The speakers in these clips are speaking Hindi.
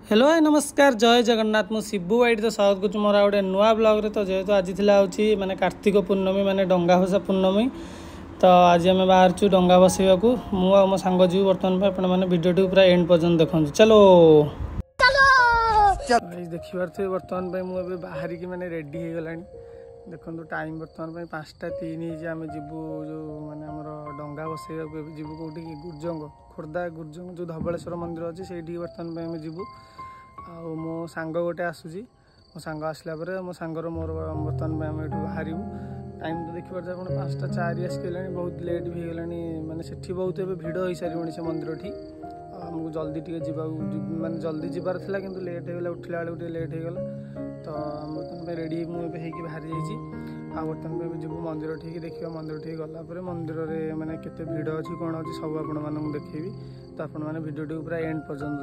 हेलो हाय नमस्कार जय जगन्नाथ मु शिबू वाइट तो स्वागत करुँ मोर गोटे नुआ ब्लॉग रे। तो जेहेतु आज थी माने कार्तिक पूर्णमी माने डंगा भसा पूर्णमी। तो आज आम बाहर डंगा बसैया मु आ मो सांग जीव बर्तमान आपने भिडियो पूरा एंड पर्यंत देखो। चलो देखी पारे बर्तमान मुझे बाहरिकी मैंने रेडी हो गला देखो टाइम बर्तमान 5:03 आम जीवु जो मैंने आम डंगा बसैया जीवु कौटी गुर्जंग खोर्धा गुर्जंग जो धबलेश्वर मंदिर अच्छे से बर्तमान आम जीवु। आ मो सांग गोटे आसूसी मो सांग आसला मो सांगर मोर बर्तमान आम ये बाहर टाइम तो देखिए आप 5:04 आसगला बहुत लेट भी होगा माने से बहुत भिड़ हो सारी से मंदिर ठी आमको जल्दी टे जा माने जल्दी जबार था कि लेट होगा उठला बेलू लेट होगा। तो बर्तमान रेडी मुझे हो बाहरी जाइए आ बर्तमान जीव मंदिर ठीक देखा मंदिर ठीक गलापर मंदिर में मैंने केते भिड़ अच्छी कौन अच्छी सब आपको देखी। तो आपण मैंने भिडियो पूरा एंड पर्यंत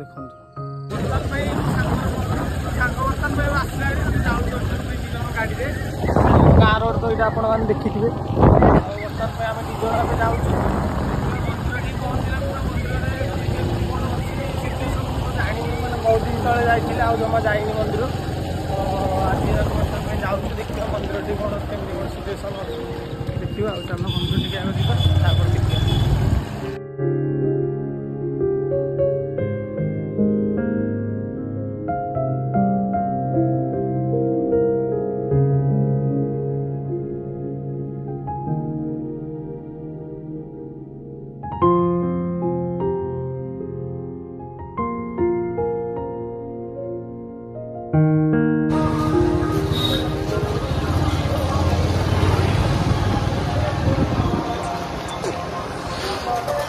गाड़ी गाँ रोड तो यहाँ आपने देखी थे। बर्तमान आम निज जाऊँ बहुत दिन तले जाइए जमा जाइनी मंदिर। आज बर्तमान जाऊँ देखिए मंदिर टी कौन कौन सिचुएसन देखा चल मंदिर टी आगे जापर देखिए।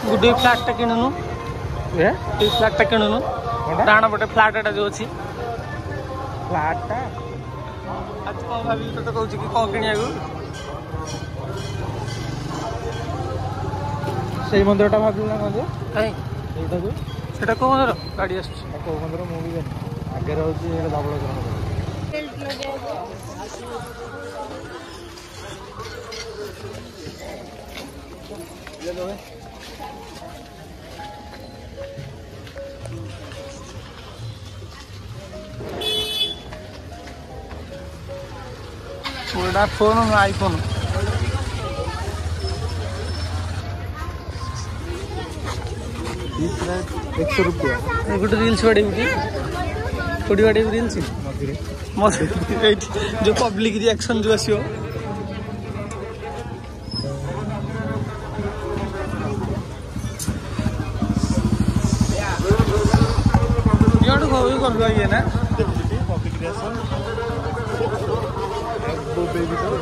गुड फ्लाट टा किणुनु फ्लाट टा किणुनु डाण पटे फ्लाट टा जो अच्छी फ्लाट टा आज कौन भाभी तो कहूँ कि कौन किणिया से मंदिर टा भाग ना कौन कहीं से कौ मंदिर गाड़ी आस मंदिर मुझे आगे रोचे धबलेश्वर फोन आईफोन 100 रुपया गोटे रिल्स बाड़े कोटी बाड़े रिल्स जो पब्लिक रिएक्शन जो आसो गलु ये ना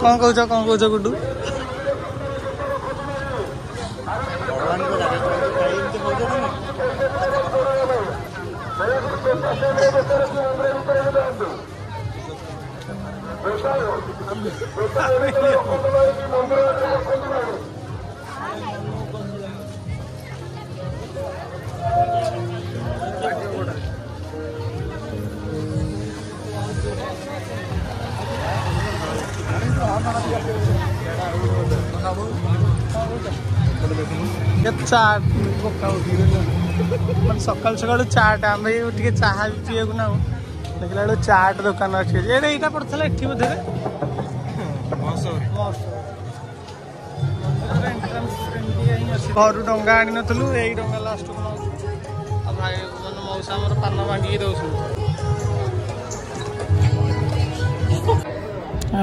कौन कौच गुड्डू चाट सकाल सकाल चाट आम टे चाह पीवा ना देखला बेलू चाट दुकान अच्छे यहाँ पड़ता है ये बोधे घर डंगा आनी नु यही डंगा लास्ट भाई मौसा पान भांगी दौर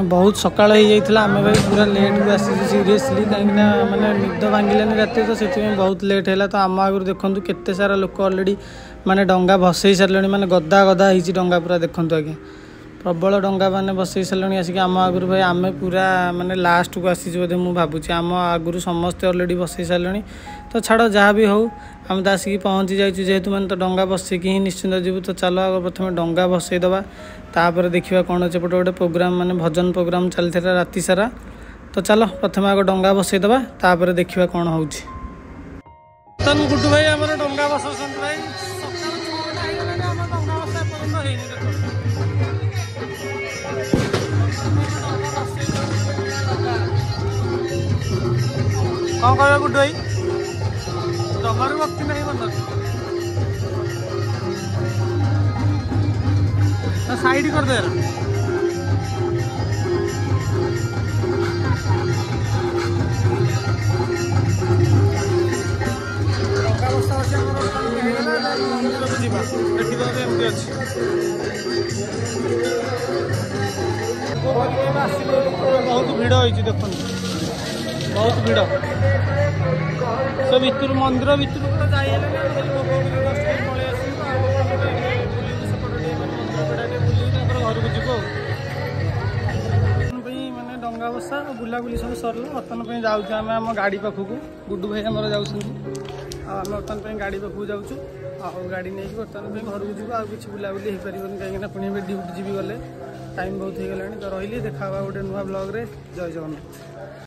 बहुत सकाल हो जाता आम भाई पूरा लेट भी आसी सीरीयसली कहीं माने निद भांगिलानी रात तो से बहुत लेट है। तो आम आगुरी देखूँ केते सारा लोक अलरेडी माने डंगा भसई सारे माने गदा गदा हो डंगा पूरा देखूँ आज्ञा प्रबल डंगा मैंने बसई सारे आसिक आम आगुरी भाई आम पूरा माने लास्ट को आसी बोधे मुझे भावुँ आम आगुरी समस्ते अलरेडी बसई सारे। तो छाड़ जहाँ भी हो आम तो आसिक पहुँची जाइए जेहेतु मैंने तो डंगा बसैकी ही निश्चिंत जीवु। तो चलो आग प्रथम डंगा बसईदबा तापर देखा कौन अच्छे गोटे प्रोग्राम माने भजन प्रोग्राम चलता राति सारा। तो चलो प्रथम आग डंगा बसईदबा तापर देखा कौन हो गुड्डू भाई आम डंगा बस भाई कौन कह गुड्डू भाई जमार भक्ति नहीं बंद साइड कर दे बहुत भिड़ होती देख बहुत भिड़ से भितर मंदिर भितर तो जाए घर को जीव मानने डंगा बसा बुलाबुली सब सरला बर्तमान जाऊँ आम आम गाड़ी पाखक गुड्डू भाई आम जाऊँ आम बर्तमान गाड़ी पाखक जाऊँ गाड़ी नहीं बर्तमान घर को जीव आउ कि बुलाबुली हो पार कहीं पुणी ड्यूटी जी गले टाइम बहुत हो गलानी तो रही देखा गोटे नुआ ब्लॉग रे जय जगन्नाथ।